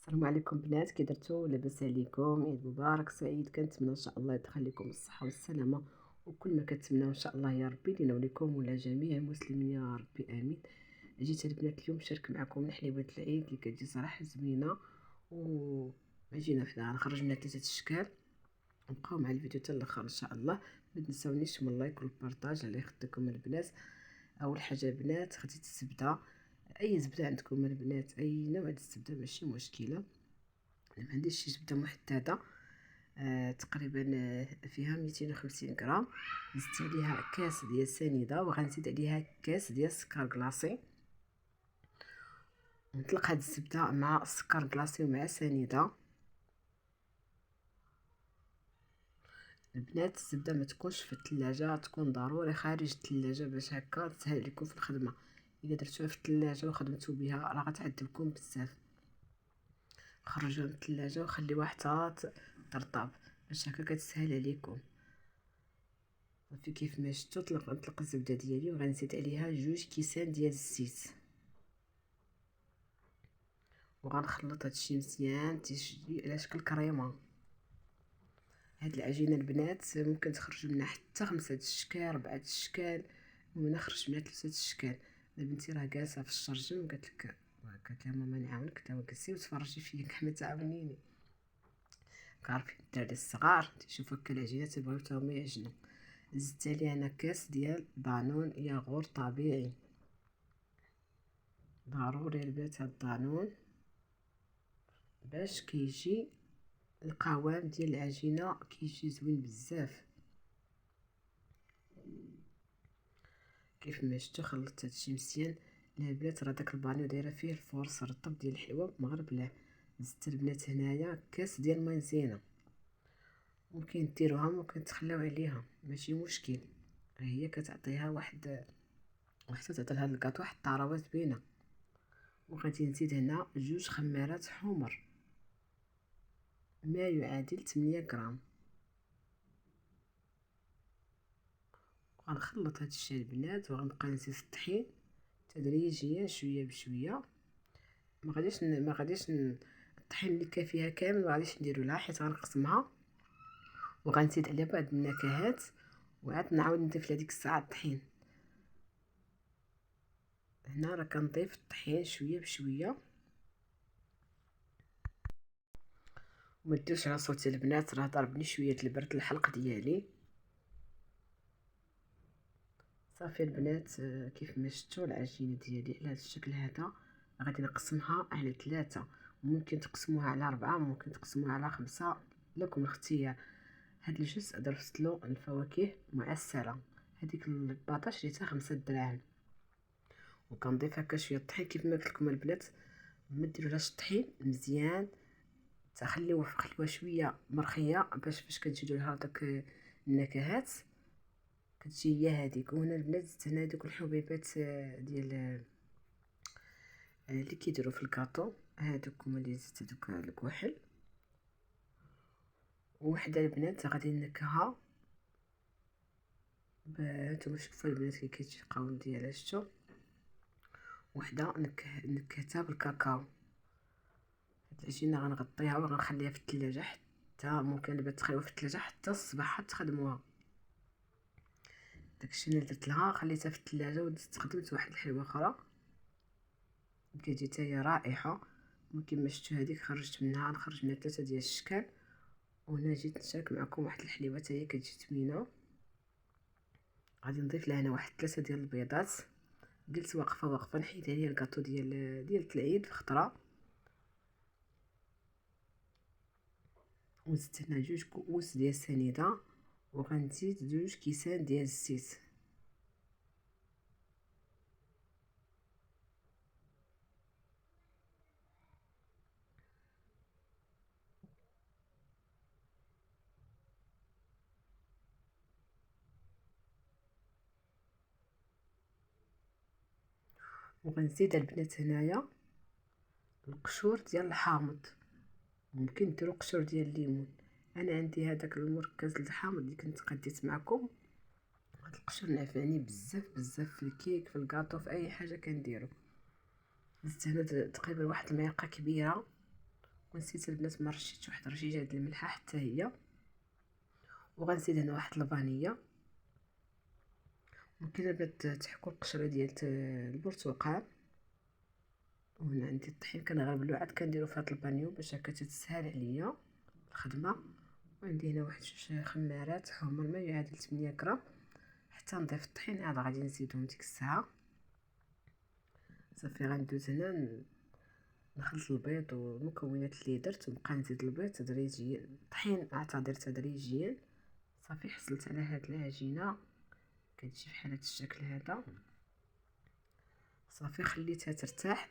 السلام عليكم بنات، كي درتو؟ لاباس عليكم؟ عيد مبارك سعيد. كنتمنى ان شاء الله يدخل لكم الصحه والسلامه وكل ما كتمناو ان شاء الله يا ربي لينا وليكم ولا جميع المسلمين يا ربي امين. جيت البنات اليوم نشارك معكم من حليوات العيد اللي كتجي صراحه زوينه، و جينا حنا نخرج منها 3 اشكال. نبقاو مع الفيديو حتى الاخر ان شاء الله. ما تنساونيش من اللايك والبارطاج على يخدكم البنات. اول حاجه البنات خديت الزبده، اي زبده عندكم البنات، اي نوع د الزبده ماشي مشكله. ما عنديش شي زبده محدده. تقريبا فيها 250 غرام. زدت عليها كاس ديال سنيده، وغنزيد عليها كاس ديال السكر كلاصي. نطلق هاد الزبده مع السكر كلاصي ومع سنيده. البنات الزبده ما تكونش في الثلاجه، تكون ضروري خارج الثلاجه باش هكا تسهل عليكم في الخدمه. الا درتوها في الثلاجه وخدمتو بها راه غتعذبكم بزاف. خرجوها من الثلاجه وخليوها حتى ترطب باش هكا كتسهل عليكم. صافي كيف ما شفتوا نطلق الزبده ديالي وغنزيد عليها 2 كيسان ديال الزيت، وغنخلط هادشي مزيان تيجي على شكل كريمه. هاد العجينه البنات ممكن تخرج منها حتى 5 اشكال 4 اشكال، ومن خرج منها 3 اشكال. بنتي راه جالسه في الشرجم قالت لها ماما نعاونك، تا جلسي وتفرجي فيا كما تعاونيني. كعرفين الدراري الصغار تيشوفوا هكا العجينه تيبغيو حتى هما يعجنوا. زدت عليها انا كاس ديال دانون ياغور طبيعي، ضروري البنات هاد الدانون باش كيجي القوام ديال العجينه كيجي زوين بزاف. كيف ما شفتوا خلطت هادشي مزيان. البنات راه داك البانيو دايره فيه الفرص رطب ديال الحلوى مغربله. زدت البنات هنايا كاس ديال مايزينا، ممكن ديروها ممكن تخليو عليها ماشي مشكل. هي كتعطيها وحتى تعطي لهاد الكاطو واحد الطراوه زوينه. وغادي نزيد هنا 2 خمارات حمر ما يعادل 8 غرام. غنخلط هادشي البنات وغنبقى نزيد الطحين تدريجيا شويه بشويه. ما غاديش الطحين اللي كافيها كامل ما غاديش نديرو لها، حيت غنقسمها وغنزيد عليها بعض النكهات، وعاد نعاود نضيف لهاديك الساعه الطحين. هنا راه كنضيف الطحين شويه بشويه. وما ديروش على صوتي البنات، راه ضربني شويه البرد الحلق ديالي. صافي البنات، كيف ما شفتوا العجينه ديالي على هذا الشكل هذا. غادي نقسمها على 3، ممكن تقسموها على 4، ممكن تقسموها على 5، لكم الاختيار. هاد الجزء درت له الفواكه معسله. هذيك الباطا شريتها 5 دراهم. وكنضيف هكا شويه الطحين كيف ما قلت لكم البنات. ما ديرولهاش الطحين مزيان، خليوها شويه مرخيه باش فاش كتجيو لها داك النكهات كتجي هي هذيك. وهنا البنات زدت هنا دوك الحبيبات ديال اللي كيديروا في الكاطو، هادوك هما اللي زدت دوك الكحل. وحده البنات غادي نكهها هانتوما شوفوا البنات كي كيجي القوام ديالها شتو. وحده نكهتها بالكاكاو. هاد العجينه غنغطيها وغنخليها في الثلاجه حتى ممكن البنات تخليوها في الثلاجه حتى الصباح تخدموها. داكشي اللي درت لها خليتها في الثلاجه ودزت خدمت واحد الحلوه اخرى كتجي حتى هي رائحه. كما شفتوا هذيك خرجت منها، نخرج منها 3 ديال الاشكال. وهنا جيت نشارك معكم واحد الحليوه حتى هي كتجي زوينه. غادي نضيف لها هنا واحد 3 ديال البيضات. جلت واقفه نحيد عليها الكاطو ديال العيد في خطره. وزدت هنا 2 كؤوس ديال السنيده، وغنزيد 2 كيسان ديال الزيت. وغنزيد البنات هنايا القشور ديال الحامض، ممكن ديروا قشور ديال الليمون. انا عندي هذاك المركز الحامض اللي كنت قديت معكم. هاد القشور نافعني بزاف بزاف في الكيك في الكاطو في اي حاجه كنديرو. زدت هنا تقريبا واحد المعلقه كبيره ونسيت البنات ما رشيتش واحد الرشيجه ديال الملحه حتى هي. وغنزيد هنا واحد الفانيلا. ممكن البنات تحكوا القشره ديال البرتقال. وهنا عندي الطحين كنغربلو عاد كنديرو في هاد البانيو باش هكا تتسهل عليا الخدمه. وعندي هنا واحد جوج خمارات حمر ما يعادل 8 غرام. حتى نضيف الطحين عاد غادي نزيدهم ديك الساعه. صافي غندوز هنا نخلط البيض والمكونات اللي درت ونبقى نزيد البيض تدريجيا، الطحين اعتذر تدريجيا. صافي حصلت على هاد العجينه كتجي بحال هاد الشكل هذا. صافي خليتها ترتاح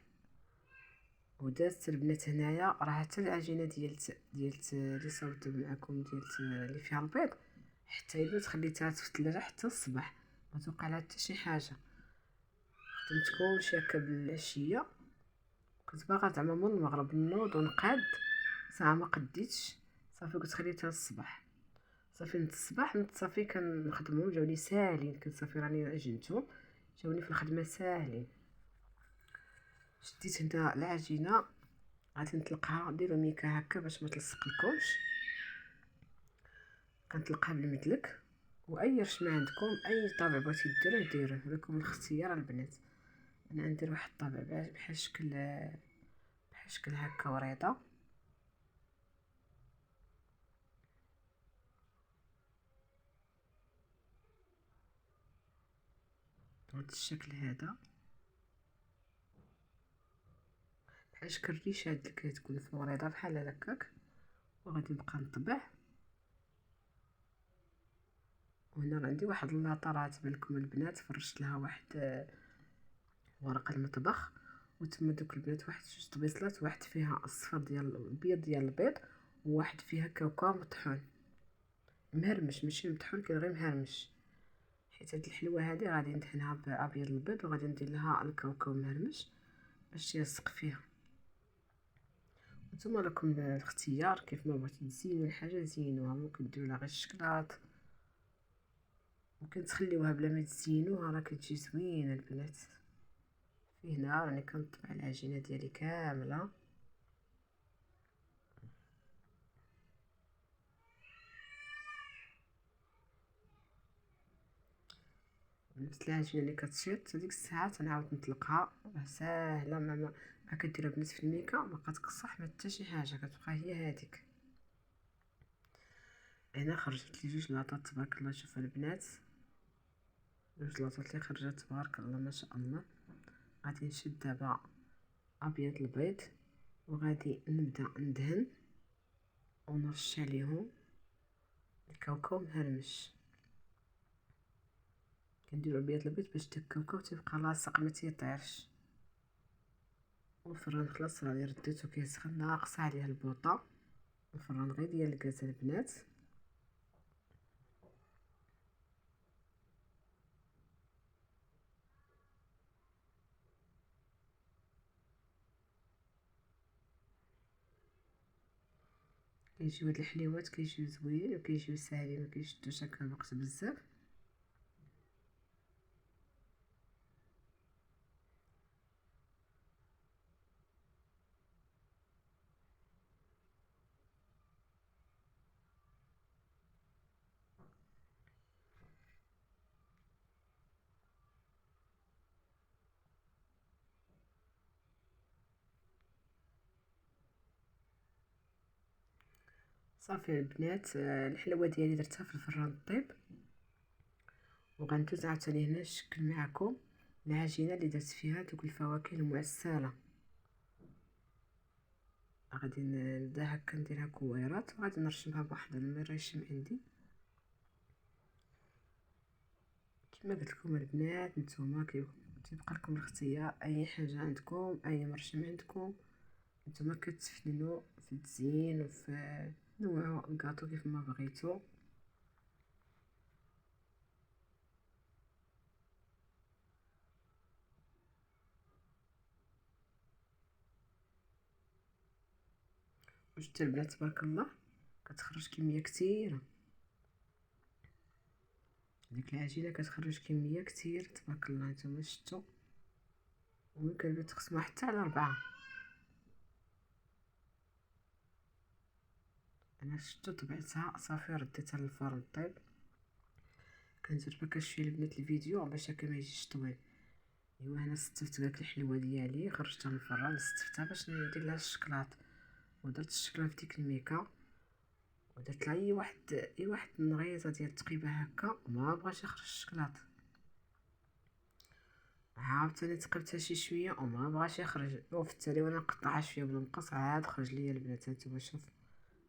ودازت البنات هنايا. راه حتى العجينه ديال اللي صاوبت معكم ديال اللي فيها البيض حتى البنات خليتها في الثلاجه حتى الصباح ما توقع لها حتى شي حاجه. خدمت كلشي هكا بالعشيه. كنت باغا زعما من المغرب نوض ونقاد ساعه ما قديتش. صافي قلت خليتها الصباح. صافي نت الصباح نت صافي كنخدمهم جاوني ساهلين. كنت صافي راني عجنتهم جاوني في الخدمه ساهلين. شديت هنا العجينه غادي نطلقها. ديروا ميكا هكا باش ما تلصق لكمش. كنطلقها بالمدلك واي رشمه عندكم اي طابع بغيتي ديروه لكم الاختيار البنات. انا ندير واحد الطابع بحال شكل هكا وريضه. بهذا الشكل هذا بحال شكل الريشه اللي كتكون في الوريضه بحال هكاك. وغادي نبقى نطبع. وهنا عندي واحد اللاطه راه تبان لكم البنات فرشت لها واحد ورق المطبخ. وتما دوك البنات واحد جوج طبيصلات، واحد فيها الصفر ديال البيض ديال البيض وواحد فيها كاوكاو مطحون مهرمش ماشي مطحون كان غير مهرمش. حيت هاد الحلوه هادي غادي ندهنها بابيض البيض وغادي ندير لها الكاوكاو مهرمش باش يلصق فيها. نتوما لكم الاختيار كيف ما بغيتو تزينوا الحاجه زينوها. ممكن ديروا لها غير الشكلاط، ممكن تخليوها بلا ما تزينوها راه كتجي زوينه البنات. في هنا راني كنطبع العجينه ديالي كامله. نفس العجينه اللي كتشيط هذيك الساعه تنعاود نطلقها. راه ساهله ما كديرها بنات في الميكا ما كتقصح ما حتى شي حاجه كتبقى هي هذيك. هنا خرجت لي جوج لاطات تبارك الله. شوفوا البنات جوج لاطات اللي خرجت تبارك الله ما شاء الله. غادي نشد دابا ابيض البيض وغادي نبدا ندهن ونرش عليهم الكاوكاو مهرمش. كنديرو ابيض البيض باش داك الكاوكاو تيبقى لاصق ما تيطيرش. والفران خلاص راني رديتو كيسخن ناقصه عليه البوطه. الفران غير ديال الكاز البنات. كيجيو هاد الحليوات كيجيو زوينين وكيجيو ساهلين مكيشدوش هكا الوقت بزاف. صافي البنات الحلوه ديالي درتها في الفران طيب. وغندوز عاوتاني هنا نشكل معكم العجينه اللي درت فيها دوك الفواكه المعسله. غادي نبدا هكا نديرها كويرات وغادي نرشمها بواحد المرشم عندي. كما قلت لكم البنات نتوما كيبقى لكم الاختيار اي حاجه عندكم اي مرشم عندكم. نتوما كتفننوا في التزيين وفي نوعوا الكاطو كيف ما بغيتو. وشتي البنات تبارك الله كتخرج كميه كثيره. ديك العجينه كتخرج كميه كثير تبارك الله. نتوما شفتوا وممكن تقسموها حتى على 4. انا شفتو طبعتها صافي رديتها للفرن طيب. كنجرب هكا شويه البنات الفيديو باش هكا ما يجيش طويل. ايوا هنا ستفت داك الحلوه ديالي، خرجتها من الفران ستفتها باش ندير لها الشكلاط، ودرت الشكلاط في ديك الميكا، ودرت لها اي واحد النغيزه ديال التقيبه هكا، وما بغاش يخرج الشكلاط. عاوتاني تقبتها شي شويه وما بغاش يخرج، وفي التالي وانا نقطعها شويه بالمقص عاد خرج ليا البنات. هانتوما شوف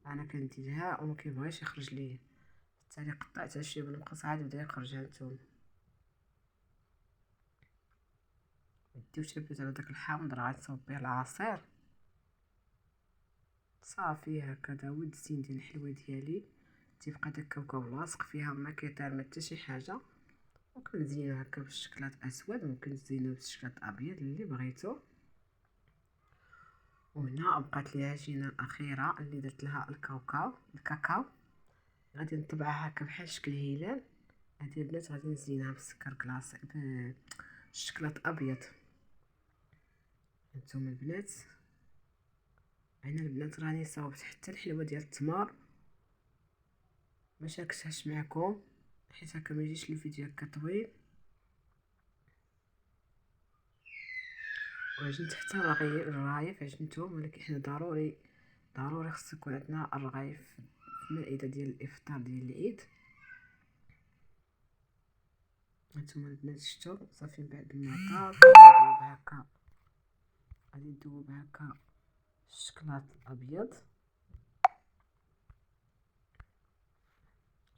انا كنديرها وما كيبغيش يخرج ليا، في التالي قطعتها شويه بالمقص عاد بدا يخرج. هانتوما نديو شربت على داك الحامض راه غنصاوب به العصير صافي. هكا دا هو الدسين ديال الحلوه ديالي، تيبقى داك الكاوكاو لاصق فيها ما كيطير ما حتى شي حاجه. وكنزينو هكا بالشكلاط اسود، ممكن تزينو بالشكلاط ابيض اللي بغيتو. وهنا بقات لي عجينه الاخيره اللي درت لها الكاكاو غادي نطبعها هكا بحال شكل هلال. هادي البنات غادي نزينها بالسكر كلاصي بالشكلاط ابيض. هانتوما البنات، انا البنات راني صاوبت حتى الحلوه ديال التمر، ما شاركتهاش معكم حيت هكا ما يجيش الفيديو هكا طويل. وعجنت حتى الرغايف عجنتهم، ولكن حنا ضروري خص يكون عندنا الرغايف في المائده ديال الافطار ديال العيد. هانتوما البنات شفتوا صافي. من بعد ما غادي ندوب هكا الشكلاط الابيض.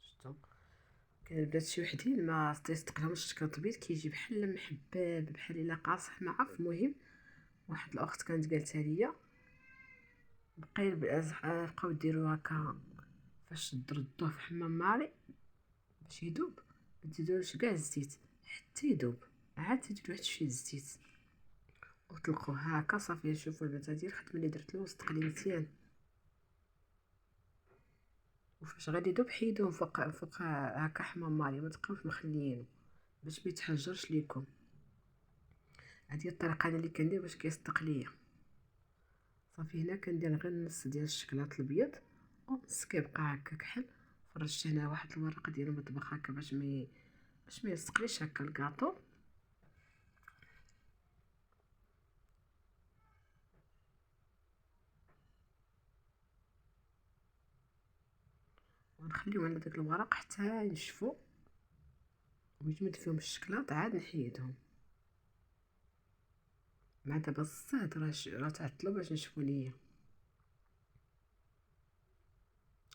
شفتوا كاين البنات شي وحدين ما تيصدقلهمش الشكلاط الابيض، كيجي بحال محباب بحال الا قاصح ما عرف. المهم واحد الاخت كانت قالتها ليا بقاو ديروا هكا فاش تردوه في حمام ماري باش يذوب، متزيدولوش كاع الزيت حتى يذوب، عاد تديروا واحد شويه الزيت وطلقوه هكا صافي. شوفوا البنات هادي الخدمه اللي درت له صدق لي مزيان. وفاش غادي يذوب حيدوه فوق هكا حمام ماري، ما تبقاوش مخليينه باش ما يتحجرش ليكم. هذه الطريقه اللي كندير باش كيصدق ليا. صافي هنا كندير غير نص ديال الشكلاط الابيض ونص كيبقى هكا كحل. فرشت هنا واحد الورقه ديال المطبخ هكا باش ما يلصقليش هكا الكاطو. ونخليهم على داك الورق حتى ينشفوا ويجمد فيهم الشكلاط، عاد نحيدهم. مع دابا الصهد راه تعطلوا باش نشفوا ليا،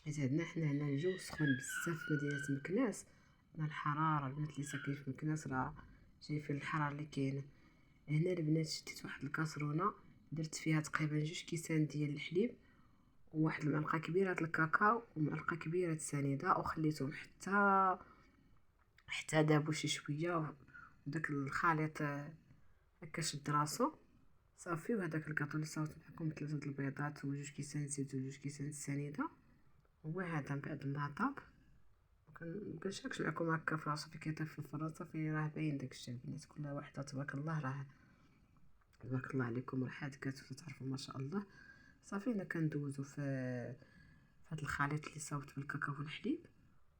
حيت عندنا حنا هنا الجو سخون بزاف في مدينه مكناس. مع الحراره البنات اللي ساكنين في مكناس راه شايفين الحراره اللي كاينه هنا. البنات شديت واحد الكاسرونه درت فيها تقريبا 2 كيسان ديال الحليب وواحد المعلقه كبيره د الكاكاو ومعلقه كبيره د السنيده، وخليتهم حتى دابوا شي شويه وداك الخليط هكا شد راسو صافي. وهداك الكاطو اللي صاوبت معكم 3 البيضات و2 كيسان زيت و2 كيسان السنيده هو هذا. من بعد ما طاب كنشاركش معكم هكا في راسو كيطيب في الفران صافي. راه باين داكشي البنات كل وحده تبارك الله، راه تبارك الله عليكم راه حادقات تعرفوا ما شاء الله. صافي انا كندوزو في هذا الخليط اللي صاوبت بالكاكاو والحليب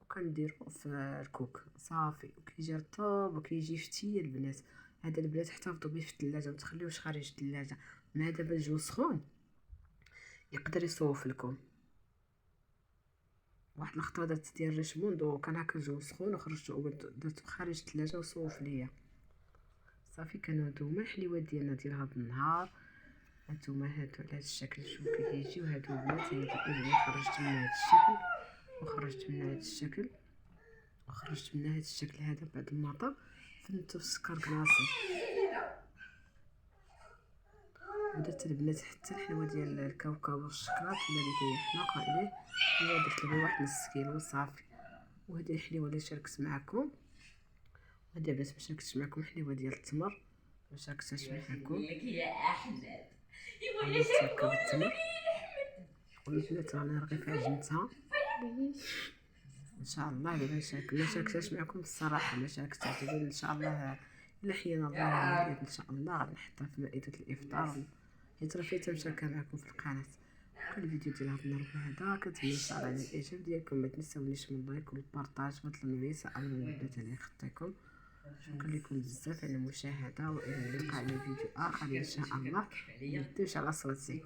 وكنديرو في الكوك صافي، وكيجي رطب وكيجي فتي البنات. هذا البنات احتفظوا به في الثلاجه، ما تخليوش خارج الثلاجه. مع دابا الجو سخون يقدر يصوف لكم. واحد الخطره درت ديال ريشموند وكان هكا الجو سخون وخرجته درته خارج الثلاجه وصوف ليا صافي. كانوا هادو هما الحليوات ديالنا ديال هذا النهار. هانتوما هادو على هذا الشكل شوف كيجيو هادو البنات. هادو خرجت من هذا الشكل وخرجت من هذا الشكل وخرجت من هذا الشكل هذا. بعد ما طاب فنتو السكر كلاصي ودرت البنات حتى الحلوه ديال الكاوكاو والشكلاط اللي كيحماق عليه هي درت له واحد نص كيلو صافي. وهذه الحليوه اللي شاركت معكم، وهذه بس ما شاركتش معكم الحليوه ديال التمر ما شاركتهاش معكم يا احمد. ايوا شاركوا بالتمر والبنات راني رغيف عجنتها ان شاء الله. الا ما شاركتهاش معكم الصراحه ما شاركتهاش ان شاء الله. الا حيانا الله ان شاء الله غادي نحطها في مائده الافطار حيت راه فايته مشاركه معكم في القناه. كان الفيديو ديال هاد النهار هذا. كنتمنى ان شاء الله على الاعجاب ديالكم. ما تنساونيش من اللايك والبارطاج مثلا وليس امر البنات على خطيكم. شكرا لكم بزاف على المشاهده، والى اللقاء على فيديو اخر ان شاء الله. ما تنسوش على صوتي.